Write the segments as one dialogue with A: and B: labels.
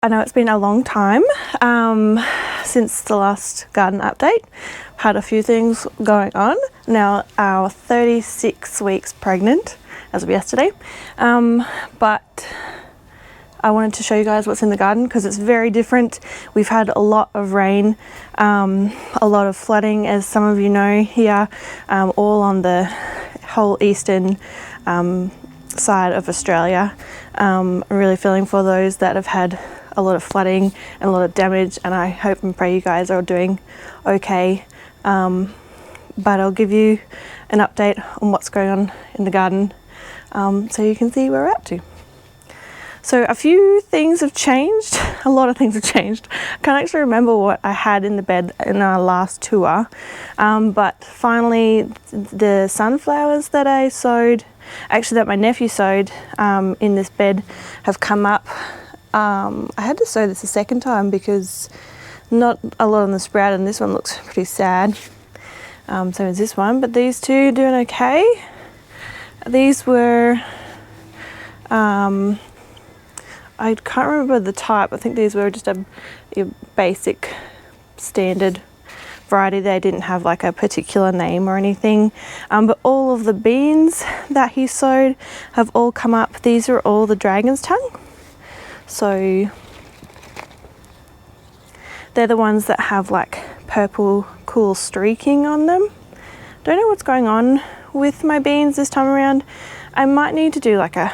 A: I know it's been a long time since the last garden update. Had a few things going on. Now our 36 weeks pregnant as of yesterday, but I wanted to show you guys what's in the garden because it's very different. We've had a lot of rain, a lot of flooding, as some of you know here, all on the whole eastern side of Australia. I'm really feeling for those that have had a lot of flooding and a lot of damage, and I hope and pray you guys are doing okay. But I'll give you an update on what's going on in the garden so you can see where we're up to. So a few things have changed, a lot of things have changed. I can't actually remember what I had in the bed in our last tour, but finally the sunflowers that I sowed, actually that my nephew sowed in this bed, have come up. I had to sow this a second time because not a lot on the sprout, and this one looks pretty sad. So is this one, but these two doing okay. These were, I can't remember the type. I think these were just a basic standard variety. They didn't have like a particular name or anything. But all of the beans that he sowed have all come up. These are all the dragon's tongue. So they're the ones that have like purple cool streaking on them. Don't know what's going on with my beans this time around. I might need to do like a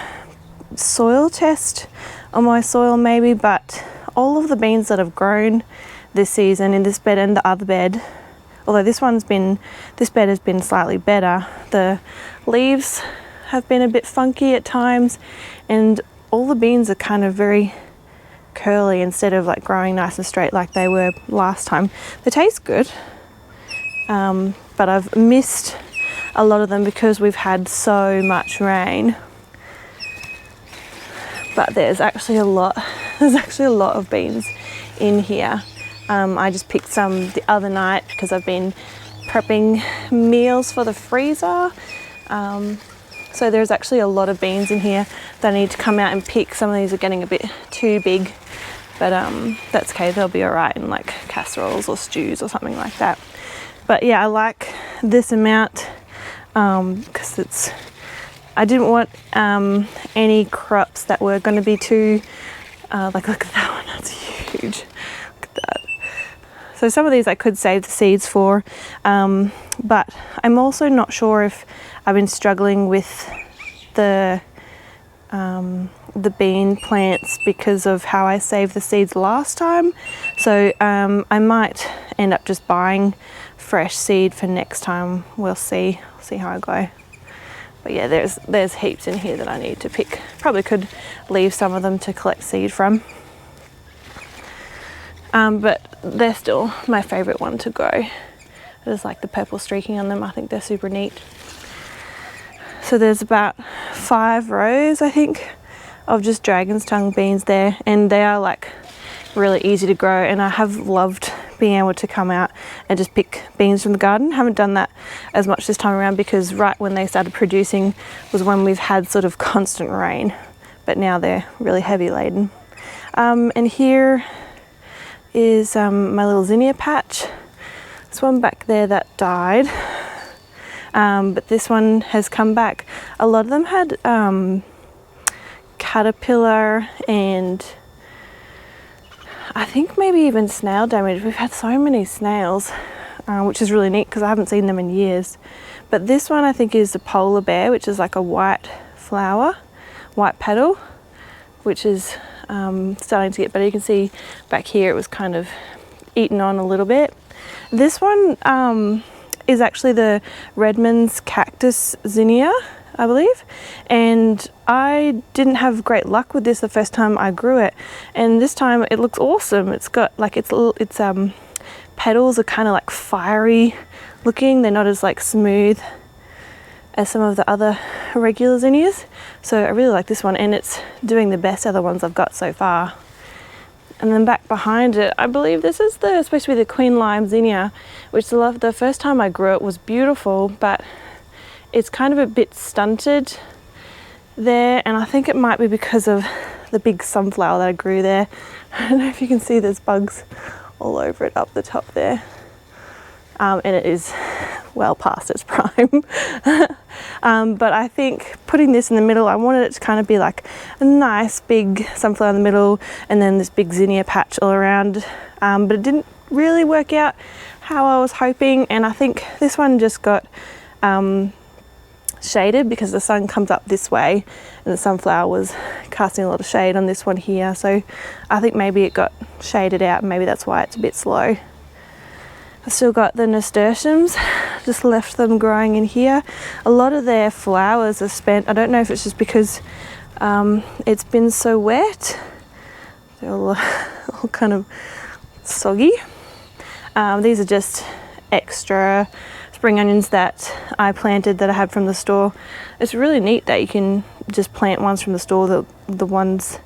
A: soil test on my soil maybe, but all of the beans that have grown this season in this bed and the other bed, although this bed has been slightly better, the leaves have been a bit funky at times, and all the beans are kind of very curly instead of like growing nice and straight like they were last time. They taste good, but I've missed a lot of them because we've had so much rain. But there's actually a lot of beans in here. I just picked some the other night because I've been prepping meals for the freezer. So there's actually a lot of beans in here that I need to come out and pick. Some of these are getting a bit too big, but that's okay. They'll be all right in like casseroles or stews or something like that. But yeah, I like this amount because I didn't want any crops that were going to be too, like look at that one, that's huge. Look at that. So some of these I could save the seeds for, but I'm also not sure if I've been struggling with the bean plants because of how I saved the seeds last time. So I might end up just buying fresh seed for next time. We'll see how I go. But yeah, there's heaps in here that I need to pick. Probably could leave some of them to collect seed from. But they're still my favourite one to grow. I just like the purple streaking on them. I think they're super neat. So there's about 5 rows, I think, of just dragon's tongue beans there, and they are like really easy to grow, and I have loved being able to come out and just pick beans from the garden. Haven't done that as much this time around because right when they started producing was when we've had sort of constant rain, but now they're really heavy laden. And here is my little zinnia patch. This one back there that died, but this one has come back. A lot of them had caterpillar and I think maybe even snail damage. We've had so many snails, which is really neat because I haven't seen them in years. But this one I think is a polar bear, which is like a white flower, white petal, which is starting to get better. You can see back here it was kind of eaten on a little bit. This one is actually the Redmond's cactus zinnia, I believe, and I didn't have great luck with this the first time I grew it, and this time it looks awesome. It's got like its petals are kind of like fiery looking. They're not as like smooth as some of the other regular zinnias, so I really like this one, and it's doing the best of the ones I've got so far. And then back behind it, I believe this is supposed to be the Queen Lime zinnia, which the first time I grew it was beautiful, but it's kind of a bit stunted there, and I think it might be because of the big sunflower that I grew there. I don't know if you can see there's bugs all over it up the top there. And it is well past its prime. But I think putting this in the middle, I wanted it to kind of be like a nice big sunflower in the middle and then this big zinnia patch all around. But it didn't really work out how I was hoping, and I think this one just got shaded because the sun comes up this way and the sunflower was casting a lot of shade on this one here, so I think maybe it got shaded out and maybe that's why it's a bit slow. I've still got the nasturtiums, just left them growing in here. A lot of their flowers are spent. I don't know if it's just because it's been so wet. They're all kind of soggy. These are just extra spring onions that I planted that I had from the store. It's really neat that you can just plant ones from the store, the ones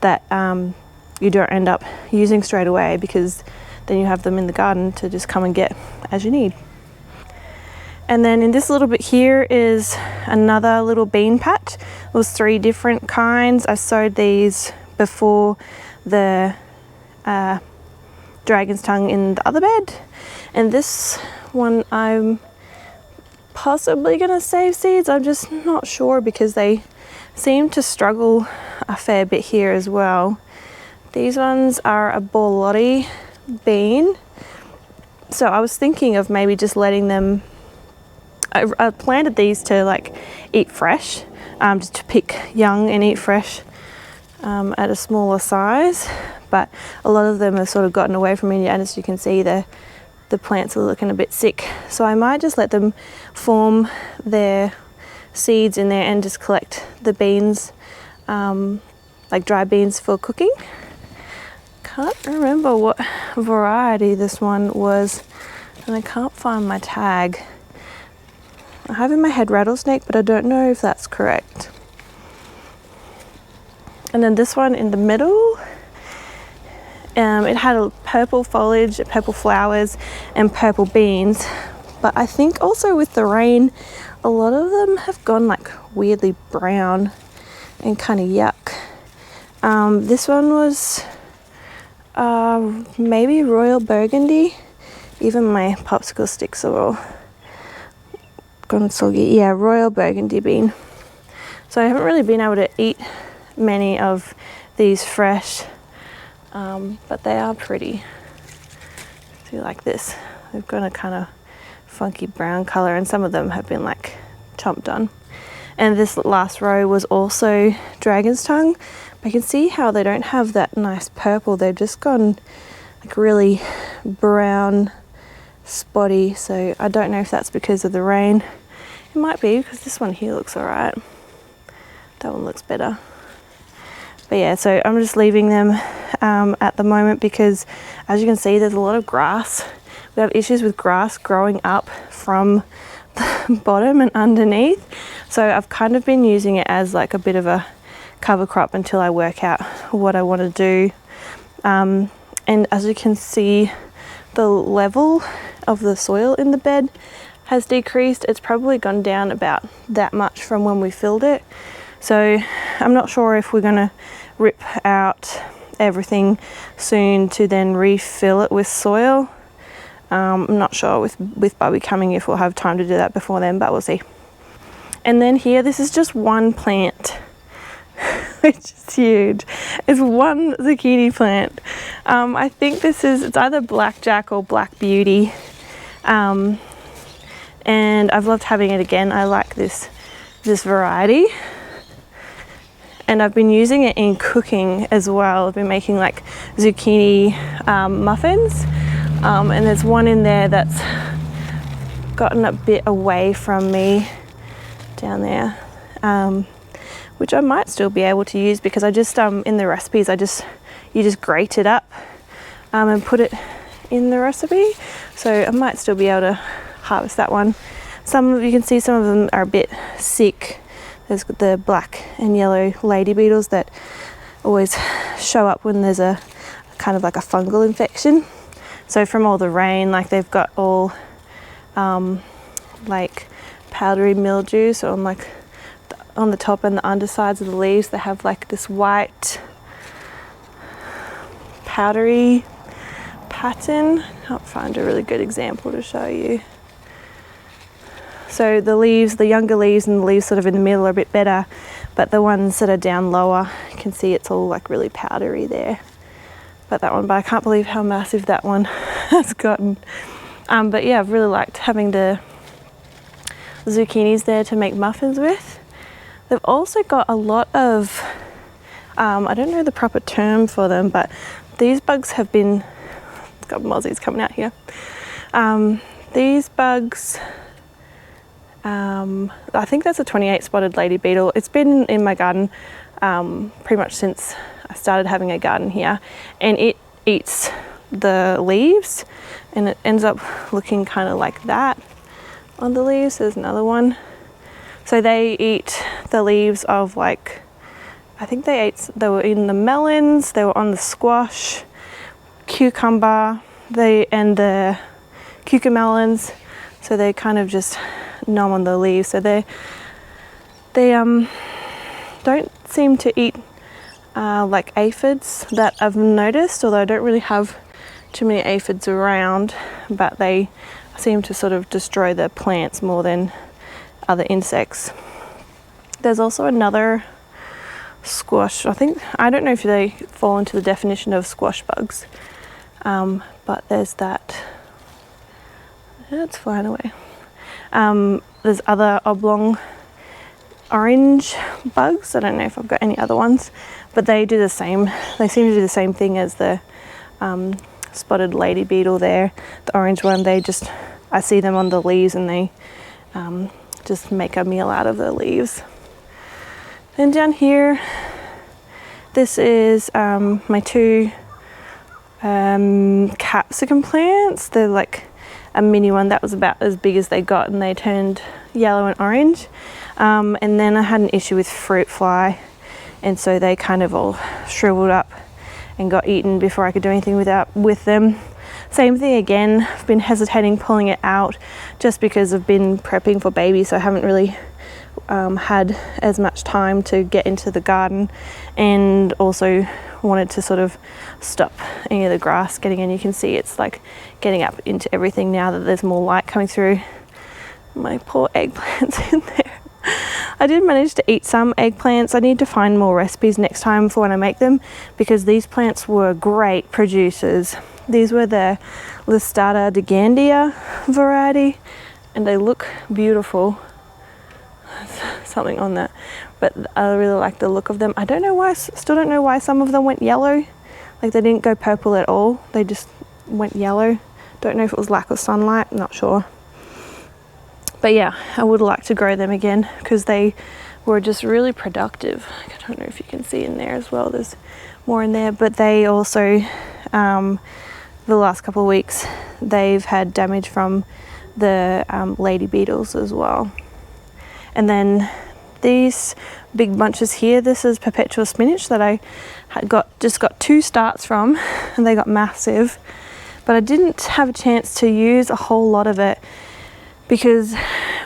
A: that you don't end up using straight away, because then you have them in the garden to just come and get as you need. And then in this little bit here is another little bean patch. It was 3 different kinds. I sowed these before the dragon's tongue in the other bed, and this one I'm possibly gonna save seeds. I'm just not sure because they seem to struggle a fair bit here as well. These ones are a borlotti bean, so I was thinking of maybe just letting them, I planted these to like eat fresh, just to pick young and eat fresh at a smaller size, but a lot of them have sort of gotten away from me, and as you can see the plants are looking a bit sick, so I might just let them form their seeds in there and just collect the beans, like dry beans for cooking. Can't remember what variety this one was, and I can't find my tag. I have in my head rattlesnake, but I don't know if that's correct. And then this one in the middle, it had a purple foliage, purple flowers, and purple beans. But I think also with the rain, a lot of them have gone like weirdly brown and kind of yuck. This one was maybe royal burgundy. Even my popsicle sticks are all gone soggy. Yeah, royal burgundy bean. So I haven't really been able to eat many of these fresh, but they are pretty. See, like this, they've got a kind of funky brown color, and some of them have been like chomped on. And this last row was also dragon's tongue. I can see how they don't have that nice purple. They've just gone like really brown, spotty. So I don't know if that's because of the rain. It might be, because this one here looks all right. That one looks better. But yeah, so I'm just leaving them at the moment because, as you can see, there's a lot of grass. We have issues with grass growing up from the bottom and underneath. So I've kind of been using it as like a bit of a cover crop until I work out what I want to do. And as you can see, the level of the soil in the bed has decreased. It's probably gone down about that much from when we filled it. So I'm not sure if we're going to rip out everything soon to then refill it with soil. I'm not sure with Bubby coming if we'll have time to do that before then, but we'll see. And then here, this is just one plant, which is huge. It's one zucchini plant. I think it's either Blackjack or Black Beauty. And I've loved having it again. I like this variety. And I've been using it in cooking as well. I've been making like zucchini muffins. And there's one in there that's gotten a bit away from me down there, which I might still be able to use because I just, in the recipes, you just grate it up and put it in the recipe. So I might still be able to harvest that one. You can see some of them are a bit sick. There's the black and yellow lady beetles that always show up when there's a kind of like a fungal infection. So from all the rain, like they've got all like powdery mildew. So on the top and the undersides of the leaves, they have like this white powdery pattern. Can't find a really good example to show you. So the leaves, the younger leaves and the leaves sort of in the middle are a bit better, but the ones that are down lower, you can see it's all like really powdery there. But I can't believe how massive that one has gotten. But yeah, I've really liked having the zucchinis there to make muffins with. They've also got a lot of, I don't know the proper term for them, but these bugs have been, got mozzies coming out here. These bugs, I think that's a 28 spotted lady beetle. It's been in my garden pretty much since I started having a garden here, and it eats the leaves and it ends up looking kind of like that on the leaves. There's another one. So they eat the leaves of, like, I think they were in the melons, they were on the squash, cucumber, and the cucamelons. So they kind of just nom on the leaves. So they don't seem to eat like aphids that I've noticed, although I don't really have too many aphids around, but they seem to sort of destroy the plants more than other insects. There's also another squash. I don't know if they fall into the definition of squash bugs, but there's that. It's flying away. There's other oblong orange bugs. I don't know if I've got any other ones, but they do the same. They seem to do the same thing as the spotted lady beetle there. The orange one, I see them on the leaves and they just make a meal out of the leaves. Then down here, this is my two capsicum plants. They're like a mini one that was about as big as they got, and they turned yellow and orange. And then I had an issue with fruit fly, and so they kind of all shriveled up and got eaten before I could do anything with them. Same thing again, I've been hesitating pulling it out just because I've been prepping for baby, so I haven't really had as much time to get into the garden, and also wanted to sort of stop any of the grass getting in. You can see it's like getting up into everything now that there's more light coming through. My poor eggplants in there. I did manage to eat some eggplants. I need to find more recipes next time for when I make them, because these plants were great producers. These were the Listata degandia variety, and they look beautiful. Something on that, but I really like the look of them. I don't know why, still don't know why some of them went yellow. Like, they didn't go purple at all, they just went yellow. Don't know if it was lack of sunlight, not sure. But yeah, I would like to grow them again because they were just really productive. I don't know if you can see in there as well, there's more in there, but they also, the last couple of weeks, they've had damage from the lady beetles as well. And then these big bunches here, this is Perpetual Spinach that I had just got 2 starts from, and they got massive. But I didn't have a chance to use a whole lot of it because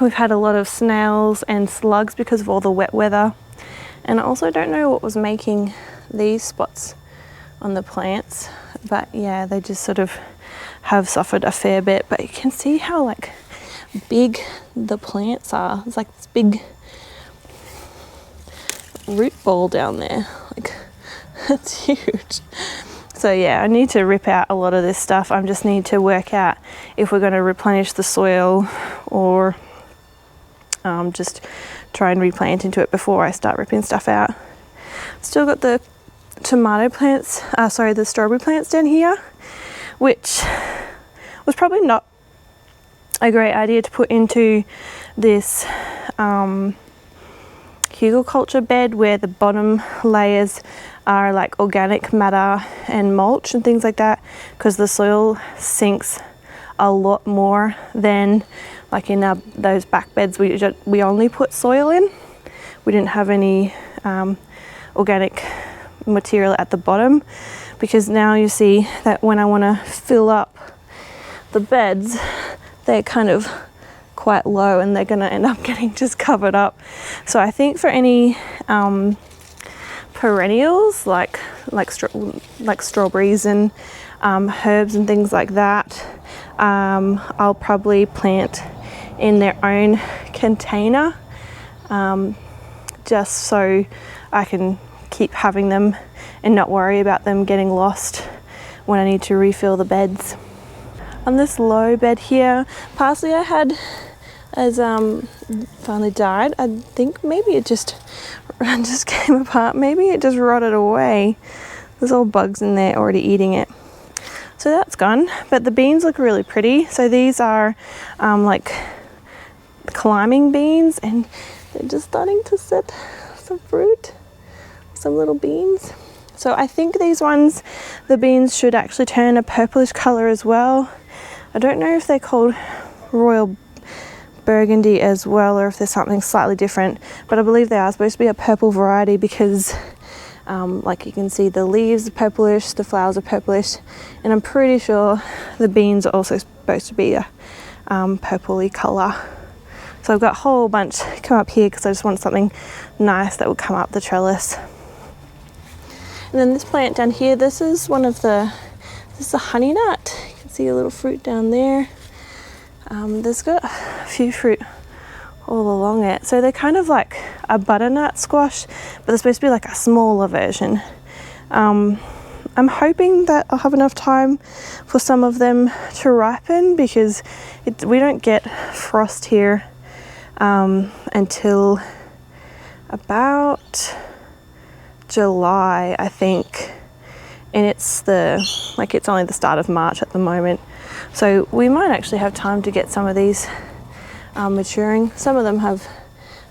A: we've had a lot of snails and slugs because of all the wet weather. And I also don't know what was making these spots on the plants, but yeah, they just sort of have suffered a fair bit. But you can see how like big the plants are. It's like this big root ball down there, like it's huge. So yeah, I need to rip out a lot of this stuff. I just need to work out if we're going to replenish the soil or just try and replant into it before I start ripping stuff out. Still got the tomato plants, the strawberry plants down here, which was probably not a great idea to put into this hugelkultur bed where the bottom layers are like organic matter and mulch and things like that, because the soil sinks a lot more than like in those back beds we only put soil in. We didn't have any organic material at the bottom, because now you see that when I want to fill up the beds, they're kind of quite low and they're going to end up getting just covered up. So I think for any perennials like strawberries and herbs and things like that, I'll probably plant in their own container, just so I can keep having them and not worry about them getting lost when I need to refill the beds. On this low bed here, parsley I had has finally died. I think maybe it just came apart. Maybe it just rotted away. There's all bugs in there already eating it. So that's gone, but the beans look really pretty. So these are like climbing beans, and they're just starting to set some fruit, some little beans. So I think these ones, the beans should actually turn a purplish color as well. I don't know if they're called Royal Burgundy as well, or if there's something slightly different, but I believe they are supposed to be a purple variety because like you can see the leaves are purplish, the flowers are purplish, and I'm pretty sure the beans are also supposed to be a purpley color. So I've got a whole bunch come up here because I just want something nice that will come up the trellis. And then this plant down here, this is a honey nut. You can see a little fruit down there. There's got a few fruit all along it. So they're kind of like a butternut squash, but they're supposed to be like a smaller version. I'm hoping that I'll have enough time for some of them to ripen because we don't get frost here until about July, I think, and it's only the start of March at the moment, so we might actually have time to get some of these maturing. Some of them have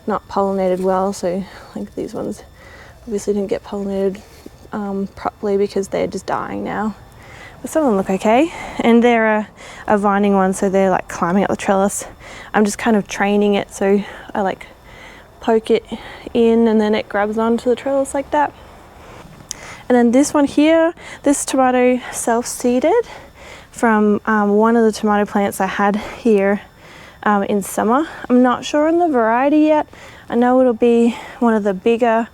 A: not pollinated well, so like these ones obviously didn't get pollinated properly because they're just dying now, but some of them look okay, and they're a vining one, so they're like climbing up the trellis. I'm just kind of training it, so I like poke it in and then it grabs onto the trellis like that. And then this one here, this tomato self-seeded from one of the tomato plants I had here in summer. I'm not sure on the variety yet. I know it'll be one of the bigger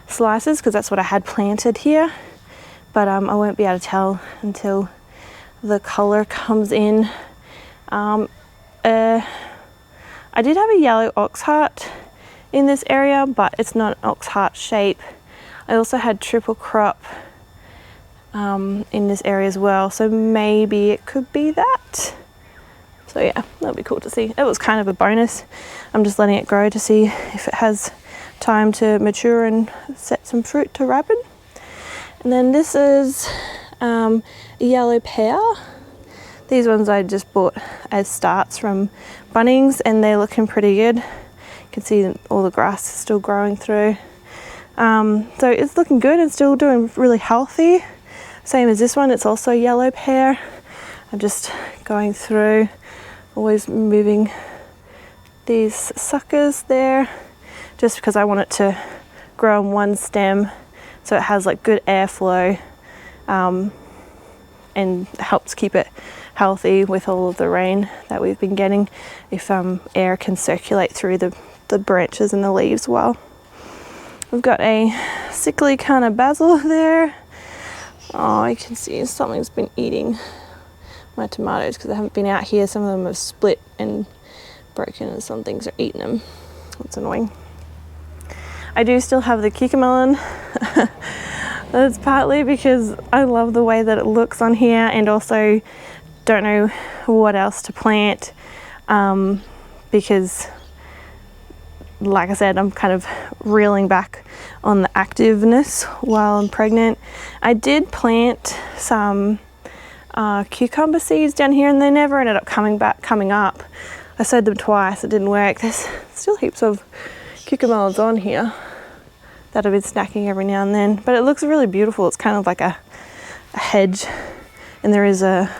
A: slices because that's what I had planted here, but I won't be able to tell until the color comes in. I did have a yellow ox heart in this area, but it's not an ox heart shape. I also had triple crop in this area as well, so maybe it could be that. So yeah, that'll be cool to see. It was kind of a bonus. I'm just letting it grow to see if it has time to mature and set some fruit to ripen. And then this is a yellow pear. These ones I just bought as starts from Bunnings, and they're looking pretty good. You can see all the grass is still growing through. So it's looking good and still doing really healthy. Same as this one, it's also yellow pear. I'm just going through, always moving these suckers there, just because I want it to grow on one stem so it has like good airflow and helps keep it healthy with all of the rain that we've been getting, if air can circulate through the branches and the leaves well. We've got a sickly kind of basil there. Oh, you can see something's been eating my tomatoes because I haven't been out here. Some of them have split and broken and some things are eating them. That's annoying. I do still have the cucumber. That's partly because I love the way that it looks on here, and also don't know what else to plant because, like I said, I'm kind of reeling back on the activeness while I'm pregnant. I did plant some cucumber seeds down here, and they never ended up coming up. I sowed them twice, it didn't work. There's still heaps of cucumbers on here that I've been snacking every now and then, but it looks really beautiful. It's kind of like a hedge, and there was a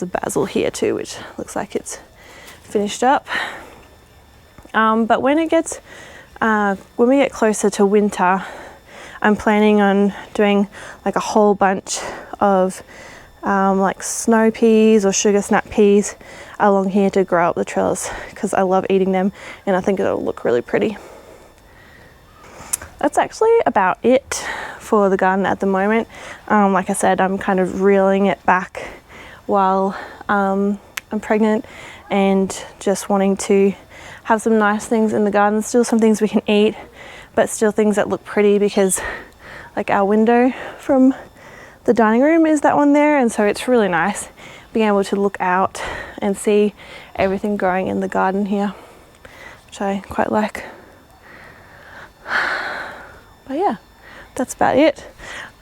A: basil here too, which looks like it's finished up. But when we get closer to winter, I'm planning on doing like a whole bunch of like snow peas or sugar snap peas along here to grow up the trellis because I love eating them and I think it'll look really pretty. that's actually about it for the garden at the moment. Like I said, I'm kind of reeling it back while I'm pregnant and just wanting to have some nice things in the garden, still some things we can eat, but still things that look pretty, because like our window from the dining room is that one there, and so it's really nice being able to look out and see everything growing in the garden here, which I quite like. But yeah, that's about it.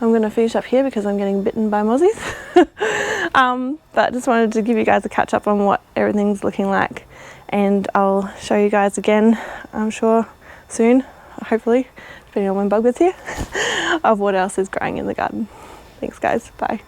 A: I'm going to finish up here because I'm getting bitten by mozzies. But just wanted to give you guys a catch up on what everything's looking like, and I'll show you guys again, I'm sure soon, hopefully, depending on when Bug gets here, of what else is growing in the garden. Thanks guys, bye.